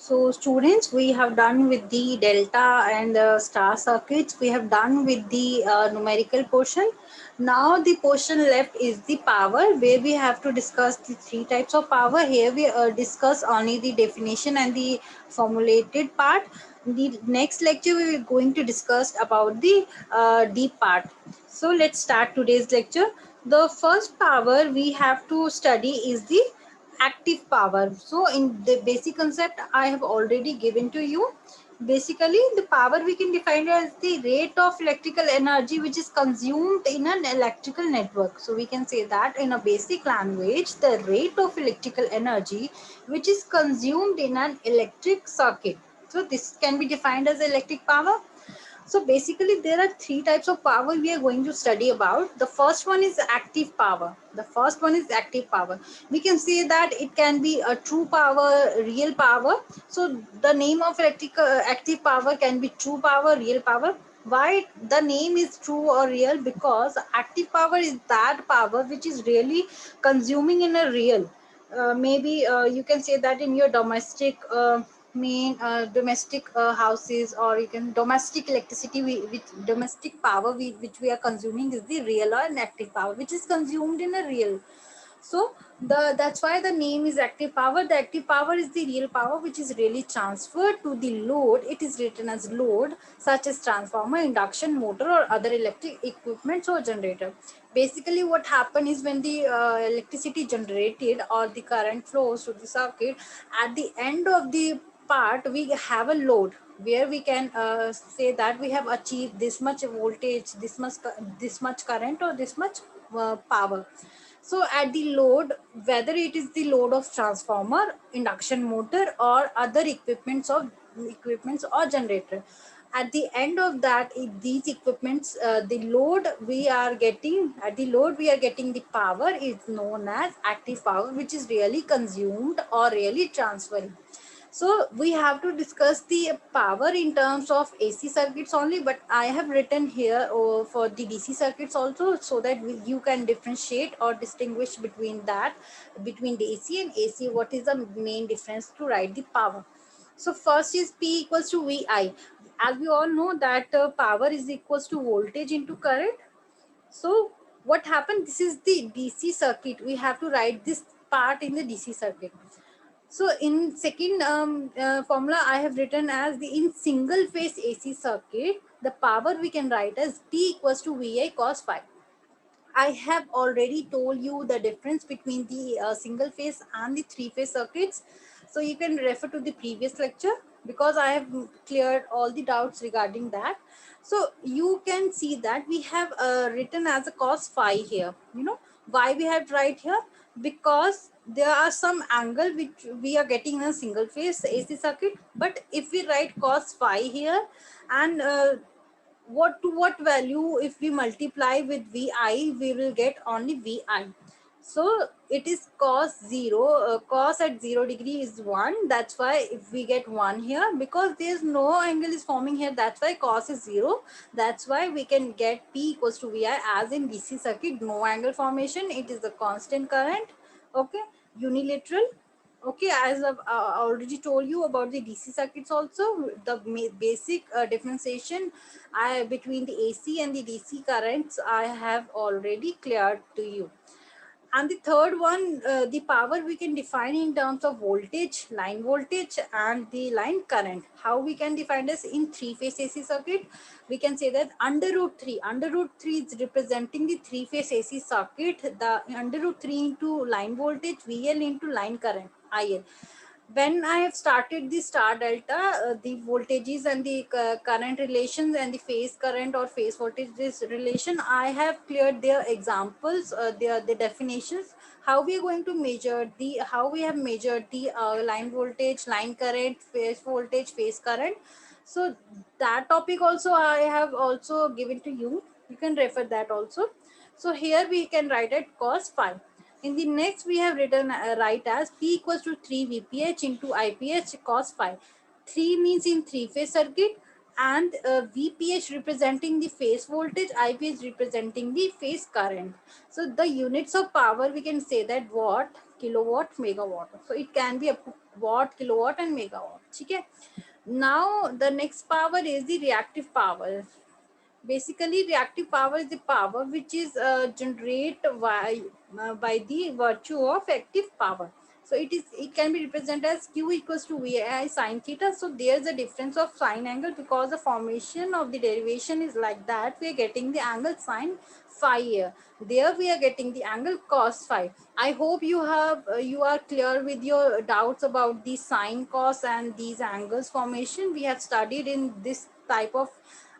So students, we have done with the delta and star circuits. We have done with the numerical portion. Now the portion left is the power, where we have to discuss the three types of power. Here we discuss only the definition and the formulated part. The next lecture we are going to discuss about the deep part. So let's start today's lecture. The first power we have to study is the active power. So in the basic concept I have already given to you. Basically the power we can define as the rate of electrical energy which is consumed in an electrical network. So we can say that in a basic language, the rate of electrical energy which is consumed in an electric circuit. So this can be defined as electric power. So basically there are three types of power we are going to study about. The first one is active power. The first one is active power. We can say that it can be a true power, real power. So the name of active power can be true power, real power. Why the name is true or real? Because active power is that power which is really consuming in a real. Maybe you can say that in your domestic domestic houses, or you can domestic electricity with domestic power which we are consuming is the real or active power which is consumed in a real. So that's why the name is active power. The active power is the real power which is really transferred to the load. It is written as load, such as transformer, induction motor, or other electric equipment or generator. Basically what happen is when the electricity generated or the current flows to the circuit, at the end of the part we have a load where we can say that we have achieved this much voltage, this much current, or this much power. So at the load, whether it is the load of transformer, induction motor, or other equipments or generator, at the end of that, these equipments, the load we are getting, at the load we are getting the power is known as active power, which is really consumed or really transferring. So we have to discuss the power in terms of AC circuits only, but I have written here for the DC circuits also, so that you can differentiate or distinguish between that, between the AC and AC, what is the main difference to write the power. So first is P equals to VI. As we all know that power is equals to voltage into current. So what happened, this is the DC circuit, we have to write this part in the DC circuit. So in second formula, I have written as the in single phase AC circuit, the power we can write as P equals to VI cos phi. I have already told you the difference between the single phase and the three phase circuits. So you can refer to the previous lecture because I have cleared all the doubts regarding that. So you can see that we have written as a cos phi here. You know why we have right here? Because there are some angle which we are getting in a single phase AC circuit. But if we write cos phi here, and what to what value, if we multiply with VI, we will get only VI. So it is cos 0, cos at 0 degree is 1. That's why if we get 1 here, because there's no angle is forming here, that's why cos is 0. That's why we can get P equals to VI. As in DC circuit, no angle formation, it is the constant current. Okay, unilateral. Okay, as I've already told you about the DC circuits also, the basic differentiation between the AC and the DC currents I have already cleared to you. And the third one, the power we can define in terms of voltage, line voltage, and the line current. How we can define this in three-phase AC circuit? We can say that under root 3. Under root 3 is representing the three-phase AC circuit. The under root 3 into line voltage, VL into line current, IL. When I have started the star delta, the voltages and the current relations and the phase current or phase voltages relation, I have cleared their examples, the definitions, how we are going to measure the, how we have measured the line voltage, line current, phase voltage, phase current. So that topic also I have also given to you. You can refer that also. So here we can write it cos phi. In the next, we have written write as P equals to 3 VPH into IPH cos phi. 3 means in three-phase circuit, and VPH representing the phase voltage, IPH representing the phase current. So the units of power, we can say that watt, kilowatt, megawatt. So it can be up to watt, kilowatt and megawatt. Okay. Now the next power is the reactive power. Basically, reactive power is the power which is generated by the virtue of active power. So it can be represented as Q equals to VI sine theta. So there's a difference of sine angle because the formation of the derivation is like that. We are getting the angle sine phi here. There we are getting the angle cos phi. I hope you are clear with your doubts about the sine, cos and these angles formation. We have studied in this type of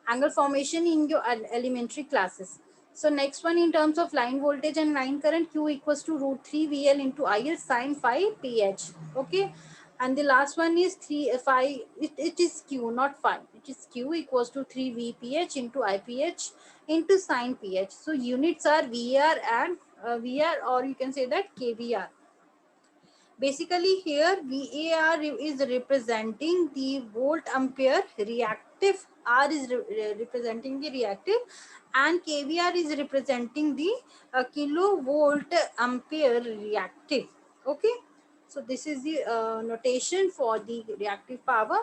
angle formation in your elementary classes. So next one, in terms of line voltage and line current, Q equals to root 3 VL into IL sine phi PH. Okay. And the last one is 3 phi, it is Q, not phi. It is Q equals to 3 VPH into IPH into sine PH. So units are VR and VR, or you can say that kVR. Basically here VAR is representing the volt ampere reactive, R is representing the reactive, and KVR is representing the kilovolt ampere reactive. Okay, so this is the notation for the reactive power.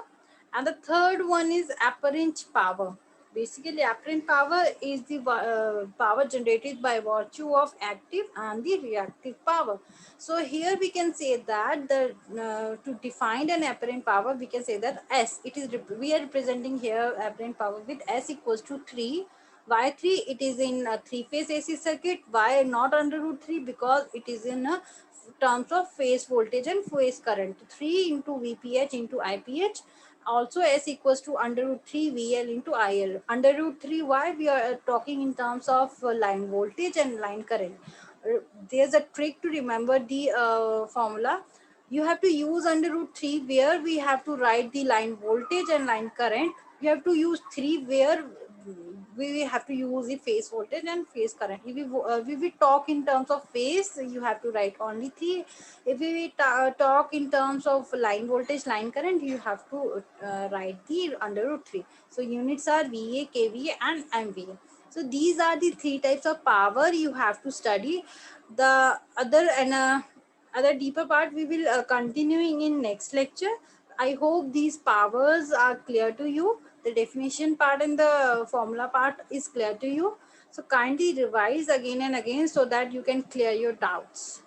And the third one is apparent power. Basically, apparent power is the power generated by virtue of active and the reactive power. So here we can say that the to define an apparent power, we can say that S. It is we are representing here apparent power with S equals to 3. Why 3? It is in a three-phase AC circuit. Why not under root 3? Because it is in a terms of phase voltage and phase current. 3 into VPH into IPH. Also S equals to under root 3 VL into IL. Under root 3, why? We are talking in terms of line voltage and line current. There's a trick to remember the formula. You have to use under root 3 where we have to write the line voltage and line current. You have to use 3 where we have to use the phase voltage and phase current. If we talk in terms of phase, you have to write only 3. If we talk in terms of line voltage, line current, you have to write the under root 3. So units are VA, KVA and MVA. So these are the 3 types of power you have to study. The other deeper part we will continuing in next lecture. I hope these powers are clear to you. The definition part and the formula part is clear to you. So kindly revise again and again so that you can clear your doubts.